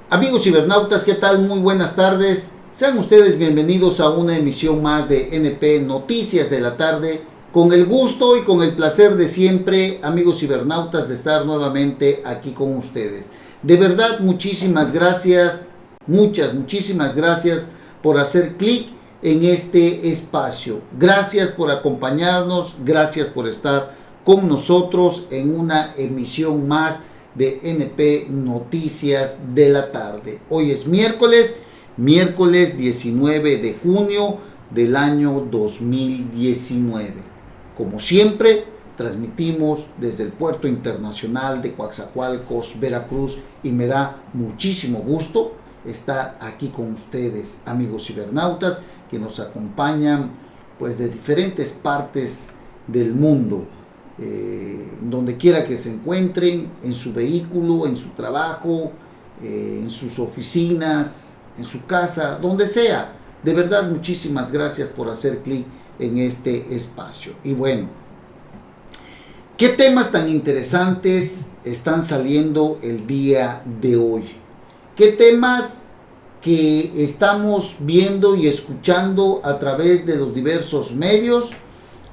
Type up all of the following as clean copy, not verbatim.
Amigos cibernautas, ¿qué tal? Muy buenas tardes. Sean ustedes bienvenidos a una emisión más de NP Noticias de la Tarde. Con el gusto y con el placer de siempre, amigos cibernautas, de estar nuevamente aquí con ustedes. De verdad, muchísimas gracias, muchísimas gracias por hacer clic en este espacio. Gracias por acompañarnos, gracias por estar con nosotros en una emisión más de NP Noticias de la Tarde. Hoy es miércoles 19 de junio del año 2019. Como siempre, transmitimos desde el Puerto Internacional de Coatzacoalcos, Veracruz, y me da muchísimo gusto estar aquí con ustedes, amigos cibernautas, que nos acompañan pues de diferentes partes del mundo. Donde quiera que se encuentren, en su vehículo, en su trabajo, en sus oficinas, en su casa, donde sea. De verdad, muchísimas gracias por hacer clic en este espacio. Y bueno, ¿qué temas tan interesantes están saliendo el día de hoy? ¿Qué temas que estamos viendo y escuchando a través de los diversos medios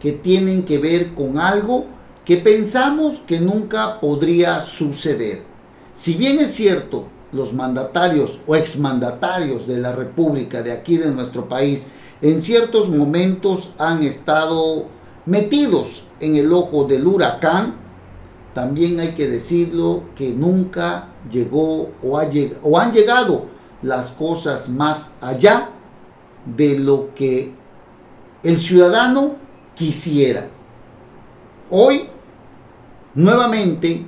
que tienen que ver con algo que pensamos que nunca podría suceder? Si bien es cierto, los mandatarios o exmandatarios de la República de aquí de nuestro país en ciertos momentos han estado metidos en el ojo del huracán, también hay que decirlo que nunca llegó o han llegado las cosas más allá de lo que el ciudadano quisiera. Hoy, nuevamente,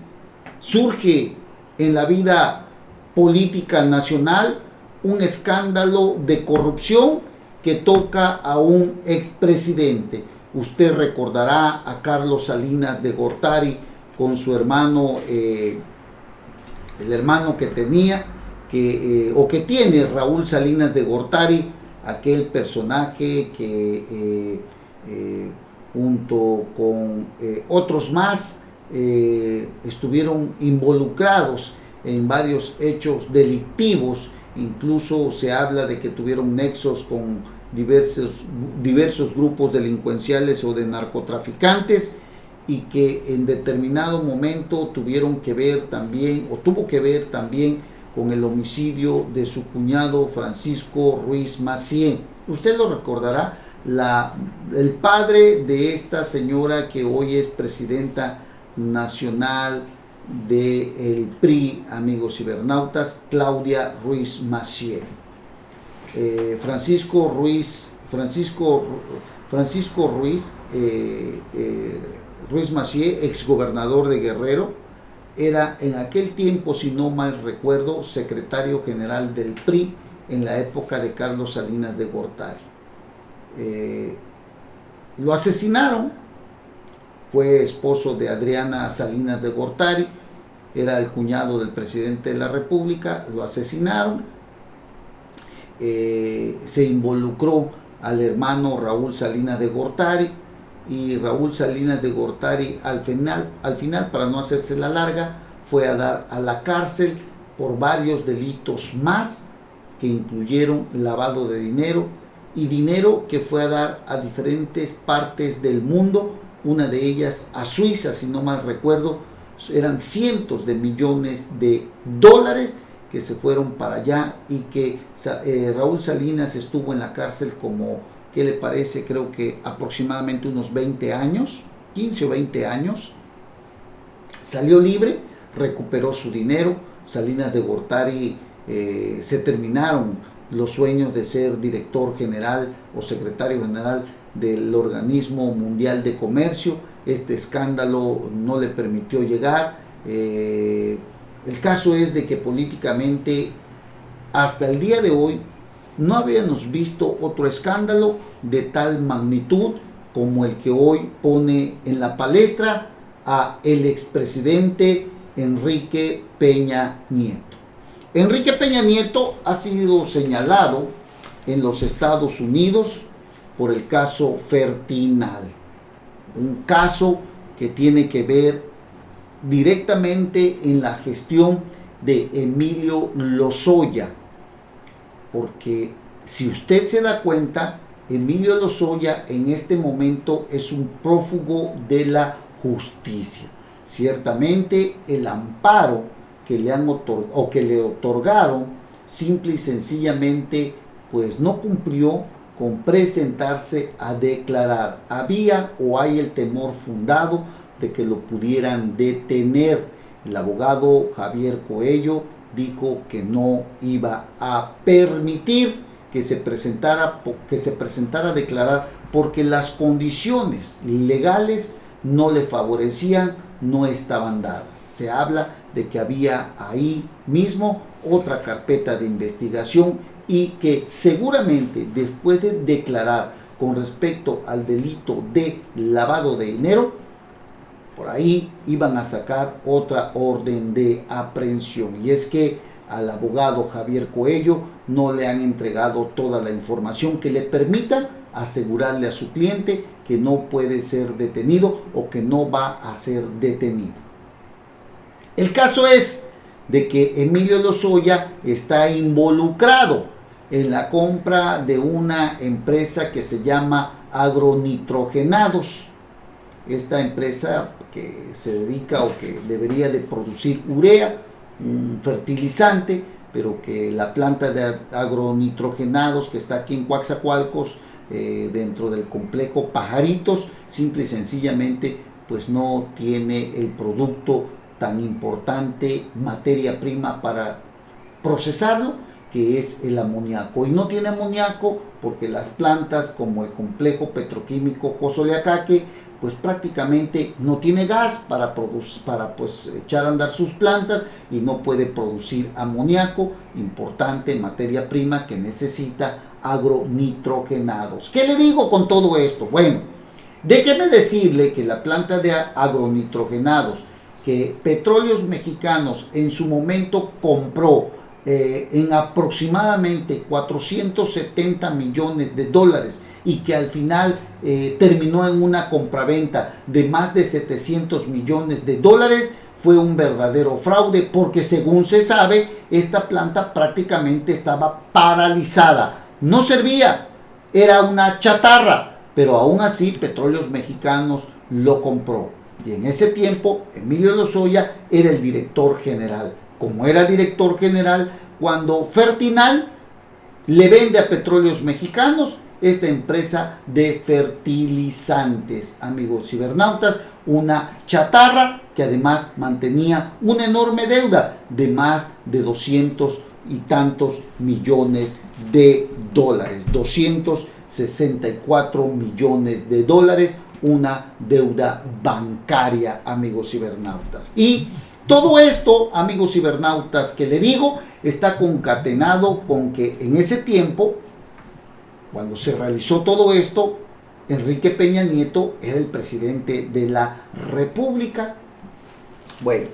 surge en la vida política nacional un escándalo de corrupción que toca a un expresidente. Usted recordará a Carlos Salinas de Gortari con su hermano, el hermano que tenía, que tiene Raúl Salinas de Gortari, aquel personaje que junto con otros más estuvieron involucrados en varios hechos delictivos. Incluso se habla de que tuvieron nexos con diversos grupos delincuenciales o de narcotraficantes, y que en determinado momento tuvo que ver también con el homicidio de su cuñado Francisco Ruiz Massieu. Usted lo recordará, el padre de esta señora que hoy es presidenta nacional del PRI, amigos cibernautas, Claudia Ruiz Massieu. Francisco Ruiz Massieu, exgobernador de Guerrero, era en aquel tiempo, si no mal recuerdo, secretario general del PRI en la época de Carlos Salinas de Gortari. Lo asesinaron, fue esposo de Adriana Salinas de Gortari, era el cuñado del presidente de la República, lo asesinaron. Se involucró al hermano Raúl Salinas de Gortari, y Raúl Salinas de Gortari al final, para no hacerse la larga, fue a dar a la cárcel por varios delitos más, que incluyeron lavado de dinero, y dinero que fue a dar a diferentes partes del mundo, una de ellas a Suiza, si no mal recuerdo. Eran cientos de millones de dólares que se fueron para allá, y que Raúl Salinas estuvo en la cárcel como, ¿qué le parece? Creo que aproximadamente unos 20 años, 15 o 20 años. Salió libre, recuperó su dinero. Salinas de Gortari, se terminaron los sueños de ser director general o secretario general del Organismo Mundial de Comercio. Este escándalo no le permitió llegar. El caso es de que políticamente, hasta el día de hoy, no habíamos visto otro escándalo de tal magnitud como el que hoy pone en la palestra a el expresidente Enrique Peña Nieto. Enrique Peña Nieto ha sido señalado en los Estados Unidos por el caso Fertinal, un caso que tiene que ver directamente en la gestión de Emilio Lozoya, porque si usted se da cuenta, Emilio Lozoya en este momento es un prófugo de la justicia. Ciertamente el amparo que le han o que le otorgaron, simple y sencillamente, pues no cumplió con presentarse a declarar. Había o hay el temor fundado de que lo pudieran detener. El abogado Javier Coello dijo que no iba a permitir que se presentara a declarar porque las condiciones legales no le favorecían, no estaban dadas. Se habla de que había ahí mismo otra carpeta de investigación y que seguramente después de declarar con respecto al delito de lavado de dinero, por ahí iban a sacar otra orden de aprehensión. Y es que al abogado Javier Coello no le han entregado toda la información que le permita asegurarle a su cliente que no puede ser detenido o que no va a ser detenido. El caso es de que Emilio Lozoya está involucrado en la compra de una empresa que se llama Agronitrogenados. Esta empresa que se dedica o que debería de producir urea, un fertilizante, pero que la planta de agronitrogenados que está aquí en Coatzacoalcos, dentro del complejo Pajaritos, simple y sencillamente pues no tiene el producto tan importante, materia prima para procesarlo, que es el amoníaco. Y no tiene amoníaco porque las plantas como el complejo petroquímico Cosoleacaque pues prácticamente no tiene gas para pues echar a andar sus plantas y no puede producir amoníaco, importante materia prima que necesita agronitrogenados. ¿Qué le digo con todo esto? Bueno, déjeme decirle que la planta de agronitrogenados que Petróleos Mexicanos en su momento compró en aproximadamente 470 millones de dólares y que al final terminó en una compraventa de más de 700 millones de dólares, fue un verdadero fraude, porque según se sabe, esta planta prácticamente estaba paralizada, no servía, era una chatarra, pero aún así Petróleos Mexicanos lo compró. Y en ese tiempo Emilio Lozoya era el director general. Como era director general, cuando Fertinal le vende a Petróleos Mexicanos esta empresa de fertilizantes, amigos cibernautas, una chatarra que además mantenía una enorme deuda de más de 200 y tantos millones de dólares, 264 millones de dólares, una deuda bancaria, amigos cibernautas. Y todo esto, amigos cibernautas, que le digo, está concatenado con que en ese tiempo, cuando se realizó todo esto, Enrique Peña Nieto era el presidente de la República. Bueno,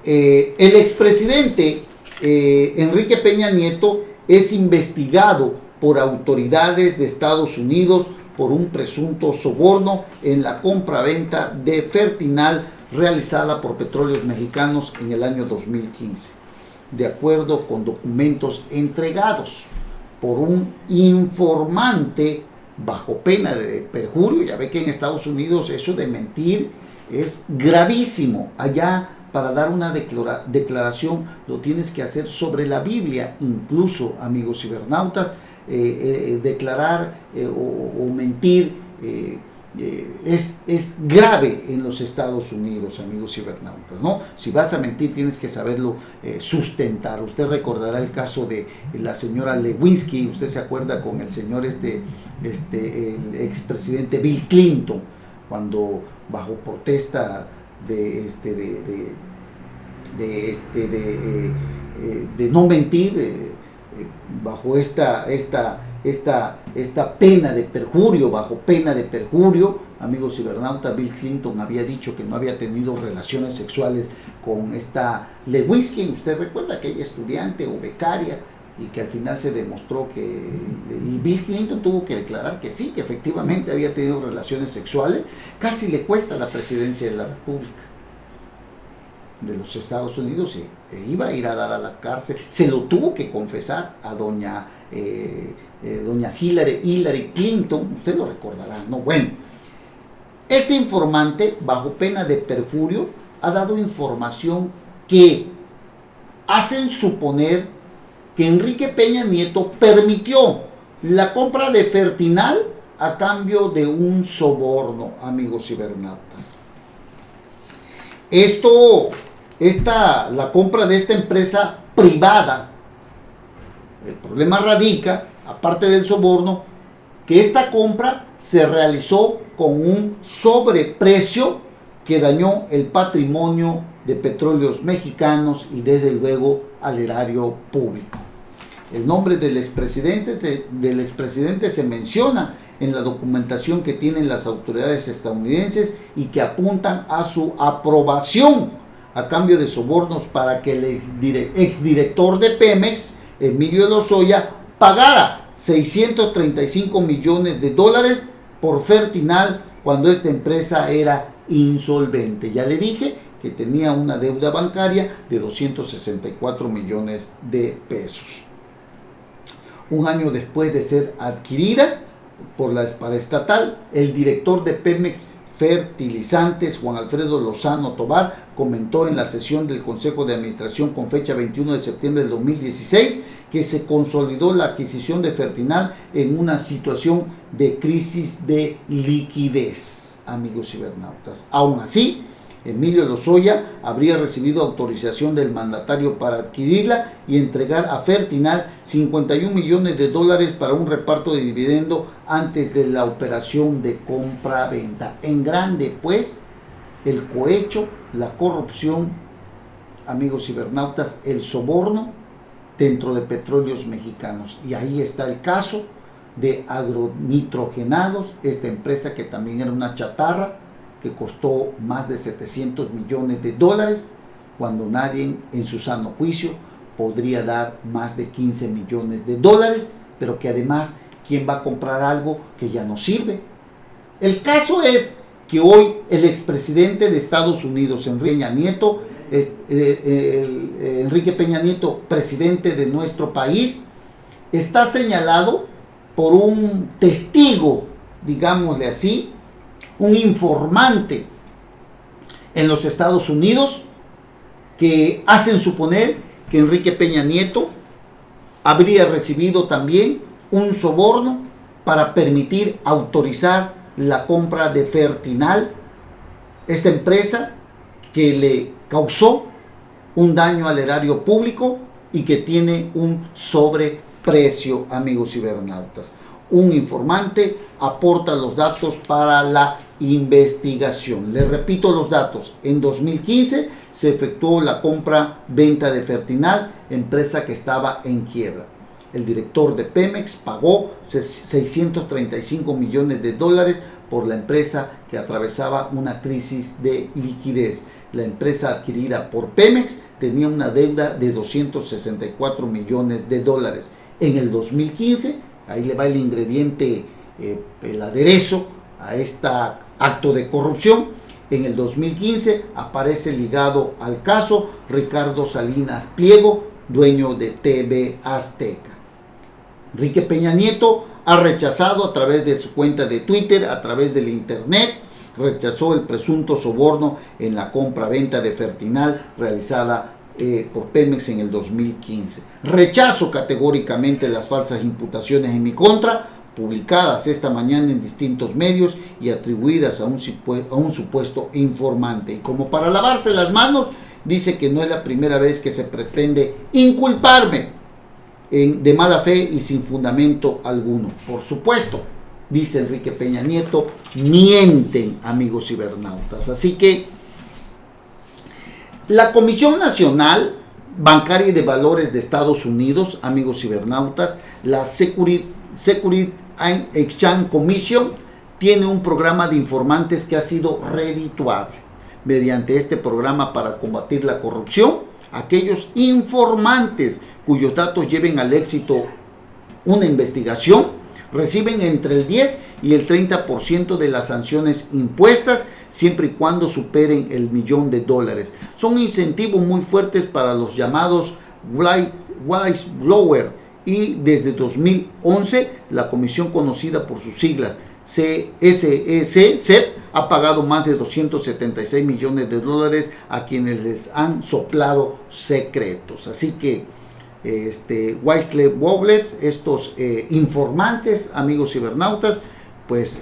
el expresidente Enrique Peña Nieto es investigado por autoridades de Estados Unidos por un presunto soborno en la compraventa de Fertinal realizada por Petróleos Mexicanos en el año 2015, de acuerdo con documentos entregados por un informante bajo pena de perjurio. Ya ve que en Estados Unidos eso de mentir es gravísimo. Allá, para dar una declaración lo tienes que hacer sobre la Biblia, incluso, amigos cibernautas, declarar o mentir es grave en los Estados Unidos, amigos cibernautas, ¿no? Si vas a mentir tienes que saberlo sustentar. Usted recordará el caso de la señora Lewinsky. Usted se acuerda con el señor el expresidente Bill Clinton, cuando bajo protesta de no mentir, bajo esta pena de perjurio, bajo pena de perjurio, amigos cibernautas, Bill Clinton había dicho que no había tenido relaciones sexuales con esta Lewinsky. Usted recuerda, aquella estudiante o becaria, y que al final se demostró que, y Bill Clinton tuvo que declarar que sí, que efectivamente había tenido relaciones sexuales. Casi le cuesta la presidencia de la República. de los Estados Unidos e iba a ir a dar a la cárcel. Se lo tuvo que confesar a doña Hillary Clinton, usted lo recordará, ¿no? Bueno, este informante, bajo pena de perjurio, ha dado información que hacen suponer que Enrique Peña Nieto permitió la compra de Fertinal a cambio de un soborno, amigos cibernautas. La compra de esta empresa privada, el problema radica, aparte del soborno, que esta compra se realizó con un sobreprecio que dañó el patrimonio de Petróleos Mexicanos y desde luego al erario público. El nombre del expresidente se menciona en la documentación que tienen las autoridades estadounidenses y que apuntan a su aprobación a cambio de sobornos para que el exdirector de Pemex, Emilio Lozoya, pagara $635 millones por Fertinal cuando esta empresa era insolvente. Ya le dije que tenía una deuda bancaria de 264 millones de pesos. Un año después de ser adquirida por la paraestatal, el director de Pemex Fertilizantes, Juan Alfredo Lozano Tobar, comentó en la sesión del Consejo de Administración con fecha 21 de septiembre del 2016 que se consolidó la adquisición de Fertinal en una situación de crisis de liquidez, amigos cibernautas. Aún así, Emilio Lozoya habría recibido autorización del mandatario para adquirirla y entregar a Fertinal $51 millones para un reparto de dividendo antes de la operación de compra-venta. En grande, pues, el cohecho, la corrupción, amigos cibernautas, el soborno dentro de Petróleos Mexicanos. Y ahí está el caso de Agronitrogenados, esta empresa que también era una chatarra, que costó más de $700 millones, cuando nadie en su sano juicio podría dar más de $15 millones, pero que además, ¿quién va a comprar algo que ya no sirve? El caso es que hoy el expresidente de Estados Unidos, Enrique Peña Nieto, presidente de nuestro país, está señalado por un testigo, digámosle así, un informante en los Estados Unidos, que hacen suponer que Enrique Peña Nieto habría recibido también un soborno para permitir autorizar la compra de Fertinal, esta empresa que le causó un daño al erario público y que tiene un sobreprecio, amigos cibernautas. Un informante aporta los datos para la investigación. Les repito los datos. En 2015 se efectuó la compra-venta de Fertinal, empresa que estaba en quiebra. El director de Pemex pagó $635 millones por la empresa que atravesaba una crisis de liquidez. La empresa adquirida por Pemex tenía una deuda de $264 millones. En el 2015, ahí le va el ingrediente, el aderezo a este acto de corrupción. En el 2015 aparece ligado al caso Ricardo Salinas Pliego, dueño de TV Azteca. Enrique Peña Nieto ha rechazado a través de su cuenta de Twitter, a través del internet, rechazó el presunto soborno en la compra-venta de Fertinal realizada por Pemex en el 2015. Rechazo categóricamente las falsas imputaciones en mi contra, publicadas esta mañana en distintos medios y atribuidas a un supuesto informante. Y como para lavarse las manos, dice que no es la primera vez que se pretende inculparme de mala fe y sin fundamento alguno. Por supuesto, dice Enrique Peña Nieto, mienten, amigos cibernautas. Así que la Comisión Nacional Bancaria y de Valores de Estados Unidos, amigos cibernautas, la Security and Exchange Commission, tiene un programa de informantes que ha sido redituable. Mediante este programa para combatir la corrupción, aquellos informantes cuyos datos lleven al éxito una investigación reciben entre el 10 y el 30% de las sanciones impuestas siempre y cuando superen el $1.000.000. Son incentivos muy fuertes para los llamados whistleblower, y desde 2011 la comisión conocida por sus siglas CEP ha pagado más de $276 millones a quienes les han soplado secretos. Así que whistleblowers, estos informantes, amigos cibernautas, pues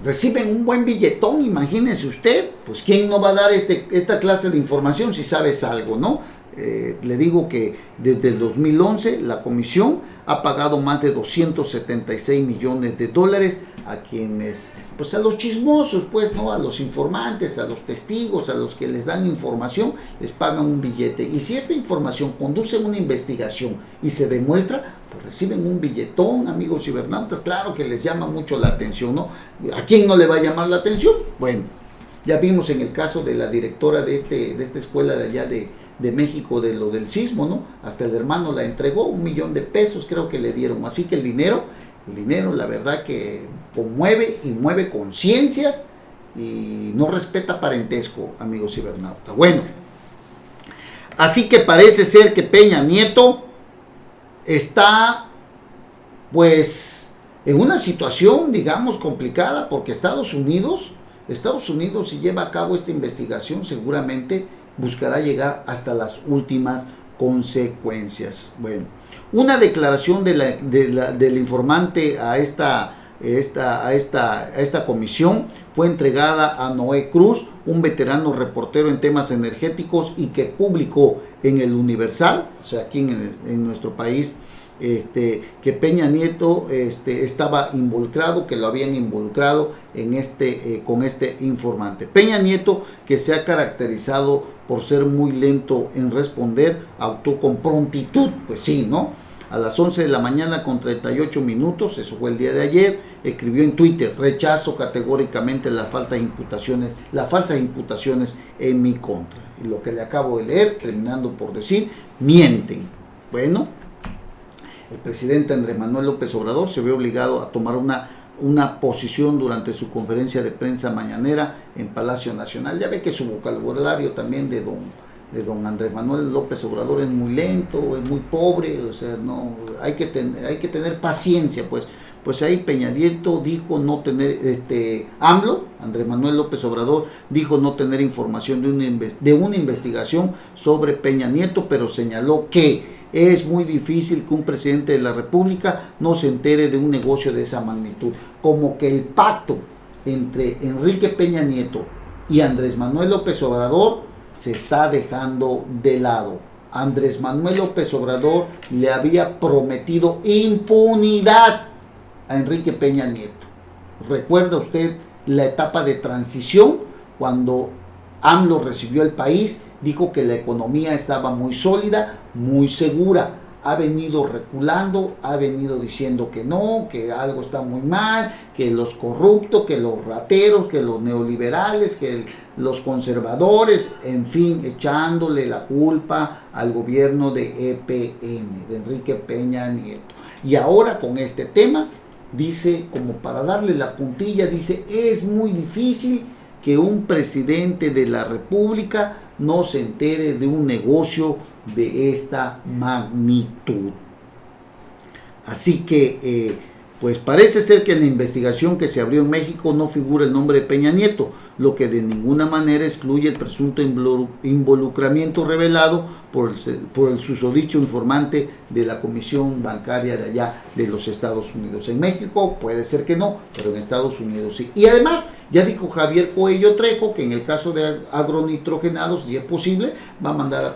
reciben un buen billetón. Imagínese usted, pues quién no va a dar esta clase de información si sabes algo, ¿no? Le digo que desde el 2011 la comisión ha pagado más de $276 millones a quienes, pues a los chismosos, pues, ¿no? A los informantes, a los testigos, a los que les dan información, les pagan un billete. Y si esta información conduce a una investigación y se demuestra, pues reciben un billetón, amigos cibernautas. Claro que les llama mucho la atención, ¿no? ¿A quién no le va a llamar la atención? Bueno, ya vimos en el caso de la directora de esta escuela de allá de México, de lo del sismo, ¿no? Hasta el hermano la entregó, $1 millón, creo que le dieron. Así que el dinero, la verdad que conmueve y mueve conciencias y no respeta parentesco, amigos cibernautas. Bueno, así que parece ser que Peña Nieto está, pues, en una situación, digamos, complicada, porque Estados Unidos, si lleva a cabo esta investigación, seguramente buscará llegar hasta las últimas consecuencias. Bueno, una declaración del informante a esta comisión fue entregada a Noé Cruz, un veterano reportero en temas energéticos y que publicó en el Universal, o sea, aquí en nuestro país, que Peña Nieto estaba involucrado, que lo habían involucrado en con este informante. Peña Nieto, que se ha caracterizado por ser muy lento en responder, actuó con prontitud, pues sí, ¿no? A las 11 de la mañana con 38 minutos, eso fue el día de ayer, escribió en Twitter: rechazo categóricamente las falsas imputaciones en mi contra. Y lo que le acabo de leer, terminando por decir, mienten. Bueno, el presidente Andrés Manuel López Obrador se ve obligado a tomar una posición durante su conferencia de prensa mañanera en Palacio Nacional. Ya ve que su vocabulario también de don Andrés Manuel López Obrador es muy lento, es muy pobre, o sea, no, hay que tener paciencia, pues ahí Peña Nieto dijo no tener, Andrés Manuel López Obrador dijo no tener información de una investigación sobre Peña Nieto, pero señaló que es muy difícil que un presidente de la República no se entere de un negocio de esa magnitud. Como que el pacto entre Enrique Peña Nieto y Andrés Manuel López Obrador se está dejando de lado. Andrés Manuel López Obrador le había prometido impunidad a Enrique Peña Nieto. ¿Recuerda usted la etapa de transición cuando AMLO recibió el país? Dijo que la economía estaba muy sólida, muy segura. Ha venido reculando, ha venido diciendo que no, que algo está muy mal, que los corruptos, que los rateros, que los neoliberales, que los conservadores, en fin, echándole la culpa al gobierno de EPN, de Enrique Peña Nieto. Y ahora con este tema, dice, como para darle la puntilla, dice, es muy difícil que un presidente de la República no se entere de un negocio de esta magnitud. Así que, pues parece ser que en la investigación que se abrió en México no figura el nombre de Peña Nieto, lo que de ninguna manera excluye el presunto involucramiento revelado por el susodicho informante de la Comisión Bancaria de allá de los Estados Unidos. En México puede ser que no, pero en Estados Unidos sí. Y además, ya dijo Javier Coello Trejo que en el caso de agronitrogenados, si es posible, va a mandar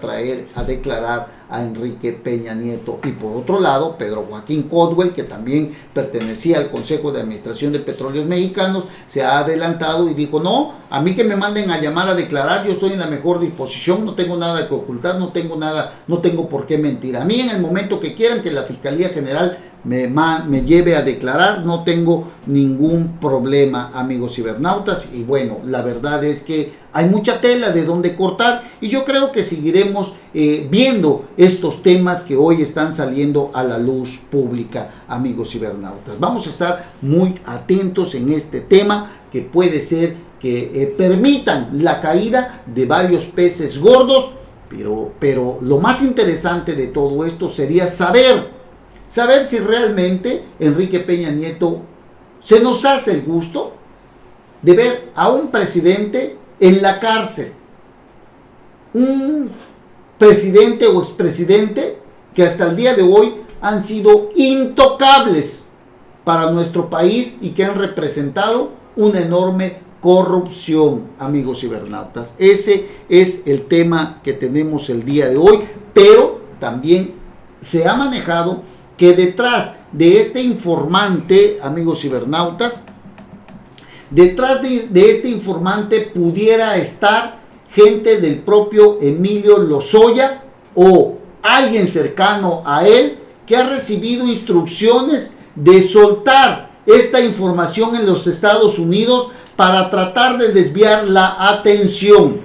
a declarar a Enrique Peña Nieto. Y por otro lado, Pedro Joaquín Codwell, que también pertenecía al Consejo de Administración de Petróleos Mexicanos, se ha adelantado y dijo: no, a mí que me manden a llamar a declarar, yo estoy en la mejor disposición, no tengo nada que ocultar, no tengo por qué mentir. A mí en el momento que quieran, que la Fiscalía General me lleve a declarar, no tengo ningún problema, amigos cibernautas. Y bueno, la verdad es que hay mucha tela de donde cortar y yo creo que seguiremos viendo estos temas que hoy están saliendo a la luz pública, amigos cibernautas. Vamos a estar muy atentos en este tema que puede ser que permitan la caída de varios peces gordos, pero lo más interesante de todo esto sería saber si realmente Enrique Peña Nieto se nos hace el gusto de ver a un presidente en la cárcel, un presidente o expresidente que hasta el día de hoy han sido intocables para nuestro país y que han representado una enorme corrupción, amigos cibernautas. Ese es el tema que tenemos el día de hoy, pero también se ha manejado que detrás de este informante, amigos cibernautas, detrás de este informante pudiera estar gente del propio Emilio Lozoya o alguien cercano a él que ha recibido instrucciones de soltar esta información en los Estados Unidos para tratar de desviar la atención.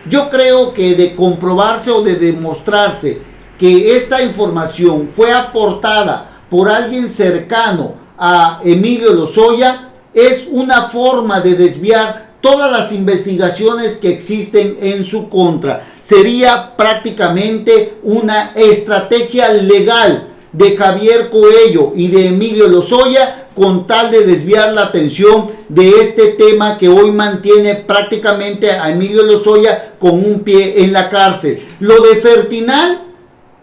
Yo creo que de comprobarse o de demostrarse que esta información fue aportada por alguien cercano a Emilio Lozoya, es una forma de desviar todas las investigaciones que existen en su contra. Sería prácticamente una estrategia legal de Javier Coello y de Emilio Lozoya con tal de desviar la atención de este tema que hoy mantiene prácticamente a Emilio Lozoya con un pie en la cárcel. Lo de Fertinal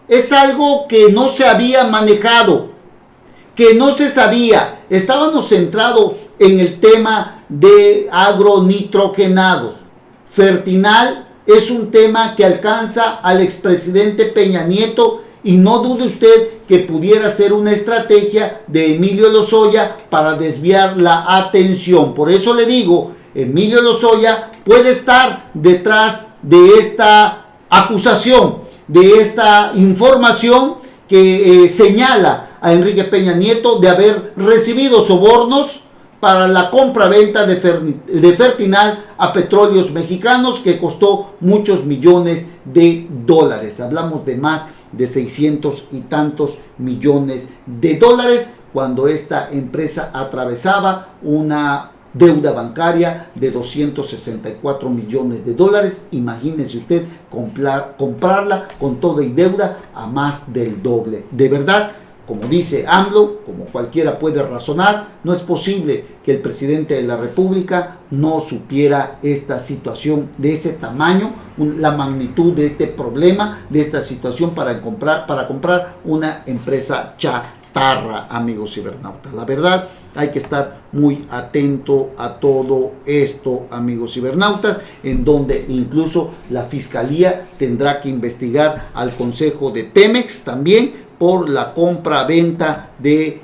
es algo que no se había manejado, que no se sabía. Estábamos centrados en el tema de agronitrogenados. Fertinal es un tema que alcanza al expresidente Peña Nieto y no dude usted que pudiera ser una estrategia de Emilio Lozoya para desviar la atención. Por eso le digo, Emilio Lozoya puede estar detrás de esta acusación, de esta información que señala a Enrique Peña Nieto de haber recibido sobornos para la compra-venta de Fertinal a Petróleos Mexicanos, que costó muchos millones de dólares. Hablamos de más de 600 y tantos millones de dólares cuando esta empresa atravesaba una deuda bancaria de 264 millones de dólares. Imagínese usted comprarla con toda y deuda a más del doble. De verdad, como dice AMLO, como cualquiera puede razonar, no es posible que el presidente de la República no supiera esta situación de ese tamaño, la magnitud de este problema, de esta situación para comprar una empresa chatarra, amigos cibernautas. La verdad, hay que estar muy atento a todo esto, amigos cibernautas, en donde incluso la Fiscalía tendrá que investigar al Consejo de Pemex también por la compra-venta de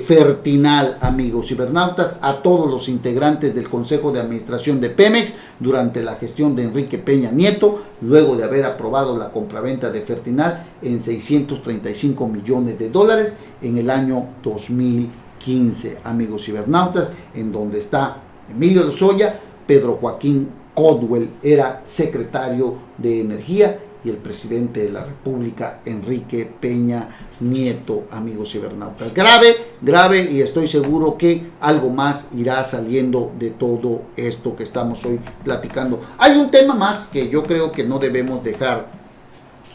Fertinal, amigos cibernautas, a todos los integrantes del Consejo de Administración de Pemex durante la gestión de Enrique Peña Nieto, luego de haber aprobado la compra-venta de Fertinal en 635 millones de dólares en el año 2015, amigos cibernautas, en donde está Emilio Lozoya, Pedro Joaquín Codwell era secretario de Energía, y el presidente de la República, Enrique Peña Nieto, amigos cibernautas. Grave, y estoy seguro que algo más irá saliendo de todo esto que estamos hoy platicando. Hay un tema más que yo creo que no debemos dejar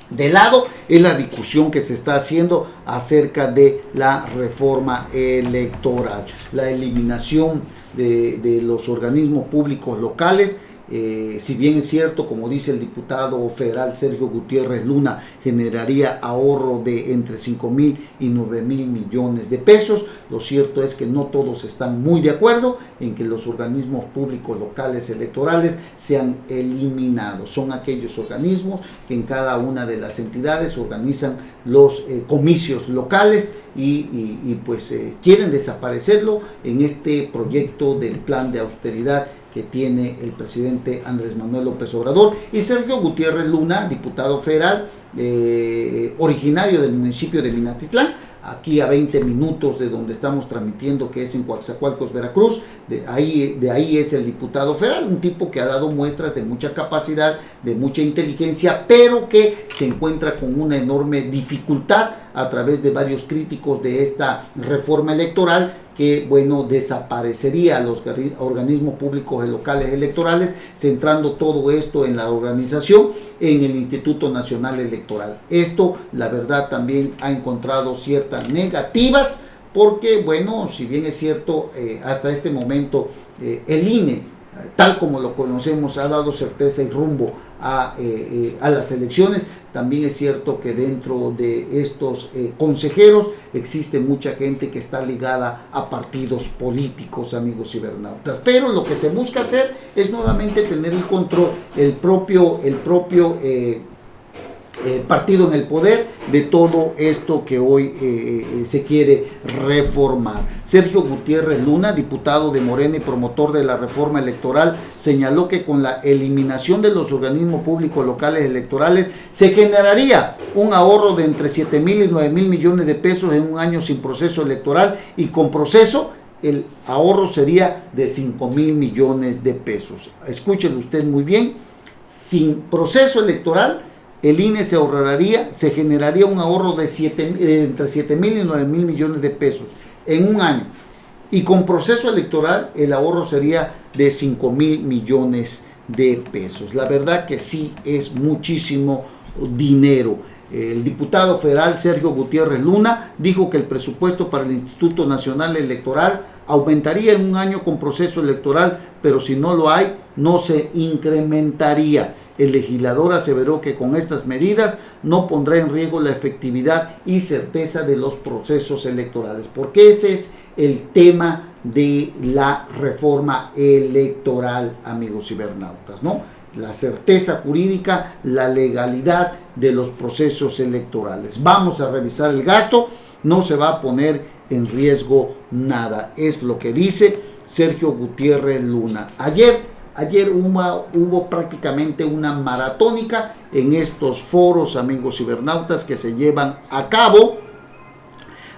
de lado, es la discusión que se está haciendo acerca de la reforma electoral, la eliminación de los organismos públicos locales. Si bien es cierto, como dice el diputado federal Sergio Gutiérrez Luna, generaría ahorro de entre 5,000 y 9,000 millones de pesos, lo cierto es que no todos están muy de acuerdo en que los organismos públicos locales electorales sean eliminados. Son aquellos organismos que en cada una de las entidades organizan los comicios locales y quieren desaparecerlo en este proyecto del plan de austeridad que tiene el presidente Andrés Manuel López Obrador. Y Sergio Gutiérrez Luna, diputado federal, originario del municipio de Minatitlán, aquí a 20 minutos de donde estamos transmitiendo, que es en Coatzacoalcos, Veracruz. De ahí es el diputado federal, un tipo que ha dado muestras de mucha capacidad, de mucha inteligencia, pero que se encuentra con una enorme dificultad a través de varios críticos de esta reforma electoral, que, bueno, desaparecería los organismos públicos locales electorales, centrando todo esto en la organización, en el Instituto Nacional Electoral. Esto, la verdad, también ha encontrado ciertas negativas, porque, bueno, si bien es cierto, hasta este momento el INE, tal como lo conocemos, ha dado certeza y rumbo a las elecciones. También es cierto que dentro de estos consejeros existe mucha gente que está ligada a partidos políticos, amigos cibernautas. Pero lo que se busca hacer es nuevamente tener el control, el propio partido en el poder de todo esto que hoy se quiere reformar. Sergio Gutiérrez Luna, diputado de Morena y promotor de la reforma electoral, señaló que con la eliminación de los organismos públicos locales electorales se generaría un ahorro de entre 7,000 y 9,000 millones de pesos en un año sin proceso electoral, y con proceso el ahorro sería de 5,000 millones de pesos. Escúchelo usted muy bien: sin proceso electoral el INE se generaría un ahorro de entre 7,000 y 9,000 millones de pesos en un año. Y con proceso electoral el ahorro sería de 5,000 millones de pesos. La verdad que sí es muchísimo dinero. El diputado federal Sergio Gutiérrez Luna dijo que el presupuesto para el Instituto Nacional Electoral aumentaría en un año con proceso electoral, pero si no lo hay, no se incrementaría. El legislador aseveró que con estas medidas no pondrá en riesgo la efectividad y certeza de los procesos electorales, porque ese es el tema de la reforma electoral, amigos cibernautas, ¿no? La certeza jurídica, la legalidad de los procesos electorales. Vamos a revisar el gasto, no se va a poner en riesgo nada, es lo que dice Sergio Gutiérrez Luna. Ayer hubo prácticamente una maratónica en estos foros, amigos cibernautas, que se llevan a cabo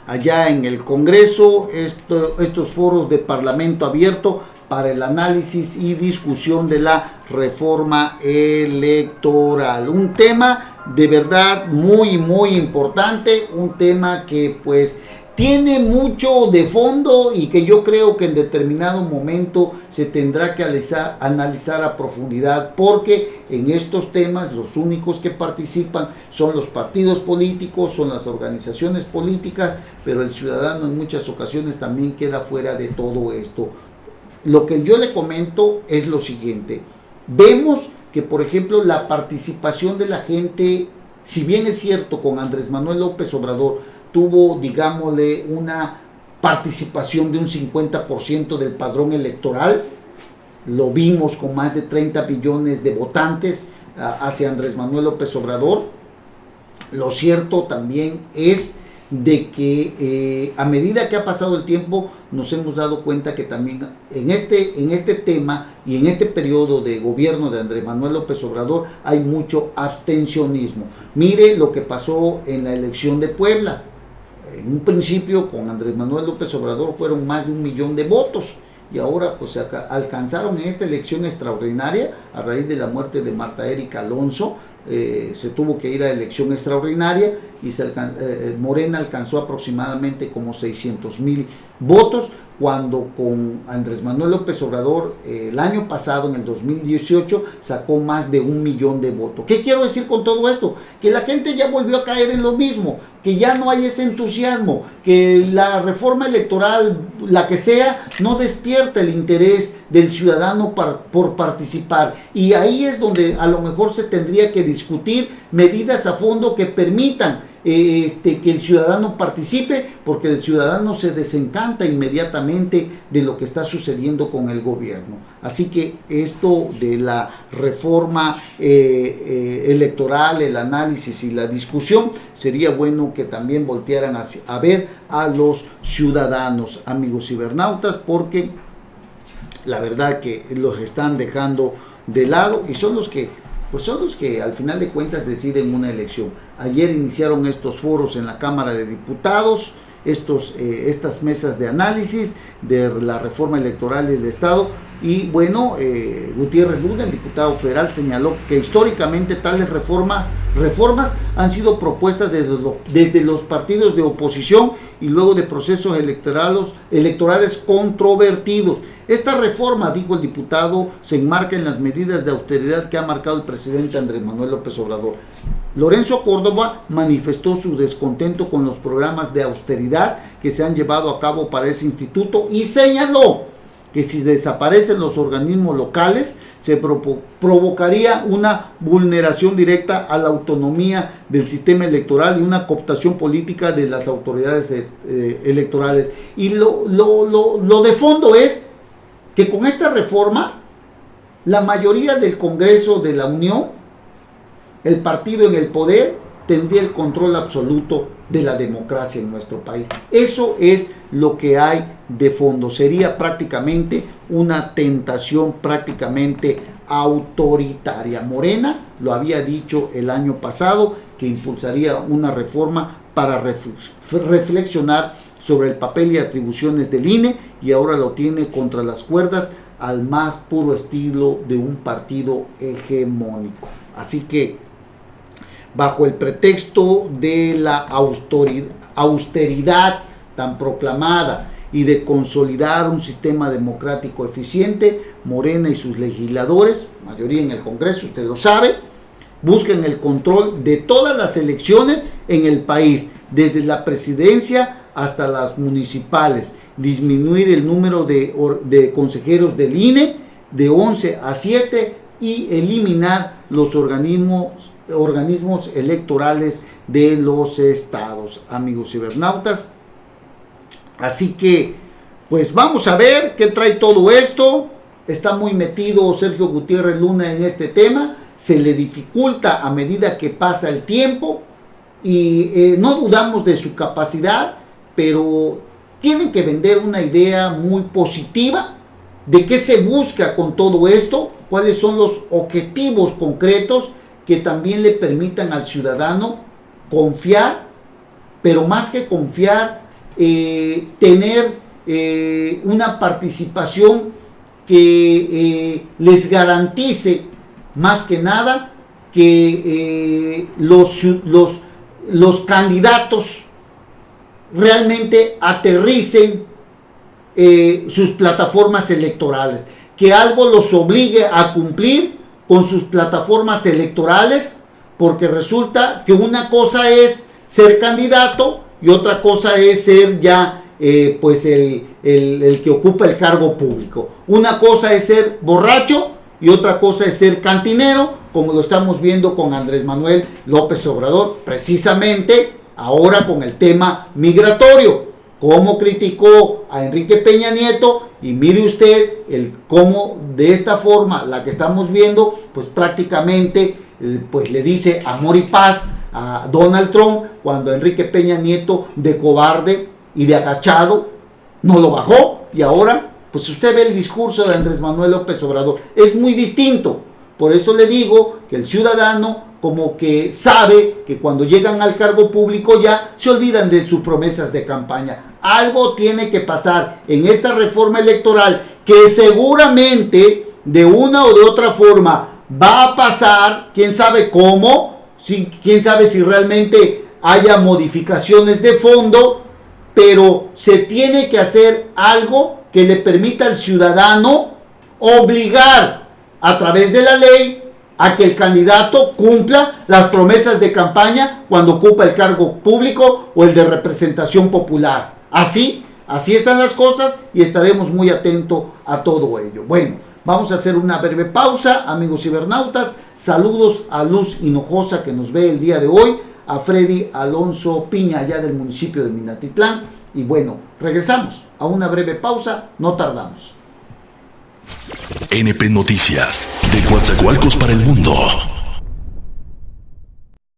allá en el Congreso, estos foros de Parlamento Abierto para el análisis y discusión de la reforma electoral. Un tema de verdad muy, muy importante, un tema que pues tiene mucho de fondo y que yo creo que en determinado momento se tendrá que analizar a profundidad, porque en estos temas los únicos que participan son los partidos políticos, son las organizaciones políticas, pero el ciudadano en muchas ocasiones también queda fuera de todo esto. Lo que yo le comento es lo siguiente: vemos que, por ejemplo, la participación de la gente, si bien es cierto con Andrés Manuel López Obrador, tuvo, digámosle, una participación de un 50% del padrón electoral. Lo vimos con más de 30 millones de votantes hacia Andrés Manuel López Obrador. Lo cierto también es de que a medida que ha pasado el tiempo nos hemos dado cuenta que también en este tema y en este periodo de gobierno de Andrés Manuel López Obrador hay mucho abstencionismo. Mire lo que pasó en la elección de Puebla. En un principio con Andrés Manuel López Obrador fueron más de 1 millón de votos, y ahora pues alcanzaron en esta elección extraordinaria a raíz de la muerte de Marta Erika Alonso. Se tuvo que ir a elección extraordinaria y Morena alcanzó aproximadamente como 600,000 votos, cuando con Andrés Manuel López Obrador el año pasado, en el 2018, sacó más de 1 millón de votos. ¿Qué quiero decir con todo esto? Que la gente ya volvió a caer en lo mismo, que ya no hay ese entusiasmo, que la reforma electoral, la que sea, no despierta el interés del ciudadano por participar. Y ahí es donde a lo mejor se tendría que discutir medidas a fondo que permitan que el ciudadano participe, porque el ciudadano se desencanta inmediatamente de lo que está sucediendo con el gobierno. Así que esto de la reforma electoral, el análisis y la discusión, sería bueno que también voltearan a ver a los ciudadanos, amigos cibernautas, porque la verdad que los están dejando de lado y son los que pues son los que al final de cuentas deciden una elección. Ayer iniciaron estos foros en la Cámara de Diputados, estas mesas de análisis de la reforma electoral del Estado, y bueno, Gutiérrez Luna, el diputado federal, señaló que históricamente tales reformas han sido propuestas desde los partidos de oposición y luego de procesos electorales controvertidos. Esta reforma, dijo el diputado, se enmarca en las medidas de austeridad que ha marcado el presidente Andrés Manuel López Obrador. Lorenzo Córdoba manifestó su descontento con los programas de austeridad que se han llevado a cabo para ese instituto y señaló que si desaparecen los organismos locales se provocaría una vulneración directa a la autonomía del sistema electoral y una cooptación política de las autoridades electorales. Y lo de fondo es que con esta reforma la mayoría del Congreso de la Unión, el partido en el poder, tendría el control absoluto de la democracia en nuestro país. Eso es lo que hay de fondo. Sería prácticamente una tentación prácticamente autoritaria. Morena lo había dicho el año pasado, que impulsaría una reforma para reflexionar sobre el papel y atribuciones del INE, y ahora lo tiene contra las cuerdas al más puro estilo de un partido hegemónico. Así que bajo el pretexto de la austeridad tan proclamada y de consolidar un sistema democrático eficiente, Morena y sus legisladores, mayoría en el Congreso, usted lo sabe, buscan el control de todas las elecciones en el país, desde la presidencia hasta las municipales, disminuir el número de consejeros del INE de 11 a 7 y eliminar los organismos electorales de los estados, amigos cibernautas. Así que pues vamos a ver qué trae todo esto. Está muy metido Sergio Gutiérrez Luna en este tema, se le dificulta a medida que pasa el tiempo y no dudamos de su capacidad, pero tienen que vender una idea muy positiva de qué se busca con todo esto, cuáles son los objetivos concretos que también le permitan al ciudadano confiar, pero más que confiar, tener una participación que les garantice más que nada que los candidatos realmente aterricen sus plataformas electorales, que algo los obligue a cumplir con sus plataformas electorales, porque resulta que una cosa es ser candidato y otra cosa es ser ya pues el que ocupa el cargo público. Una cosa es ser borracho y otra cosa es ser cantinero, como lo estamos viendo con Andrés Manuel López Obrador, precisamente ahora con el tema migratorio, cómo criticó a Enrique Peña Nieto, y mire usted cómo de esta forma, la que estamos viendo, pues prácticamente pues le dice amor y paz a Donald Trump, cuando Enrique Peña Nieto, de cobarde y de agachado, no lo bajó, y ahora pues usted ve el discurso de Andrés Manuel López Obrador, es muy distinto. Por eso le digo que el ciudadano como que sabe que cuando llegan al cargo público ya se olvidan de sus promesas de campaña. Algo tiene que pasar en esta reforma electoral, que seguramente de una o de otra forma va a pasar, quién sabe cómo, quién sabe si realmente haya modificaciones de fondo, pero se tiene que hacer algo que le permita al ciudadano obligar a través de la ley a que el candidato cumpla las promesas de campaña cuando ocupa el cargo público o el de representación popular. Así están las cosas y estaremos muy atentos a todo ello. Bueno, vamos a hacer una breve pausa, amigos cibernautas. Saludos a Luz Hinojosa, que nos ve el día de hoy, a Freddy Alonso Piña, allá del municipio de Minatitlán. Y bueno, regresamos a una breve pausa, no tardamos. NP Noticias, de Coatzacoalcos para el mundo.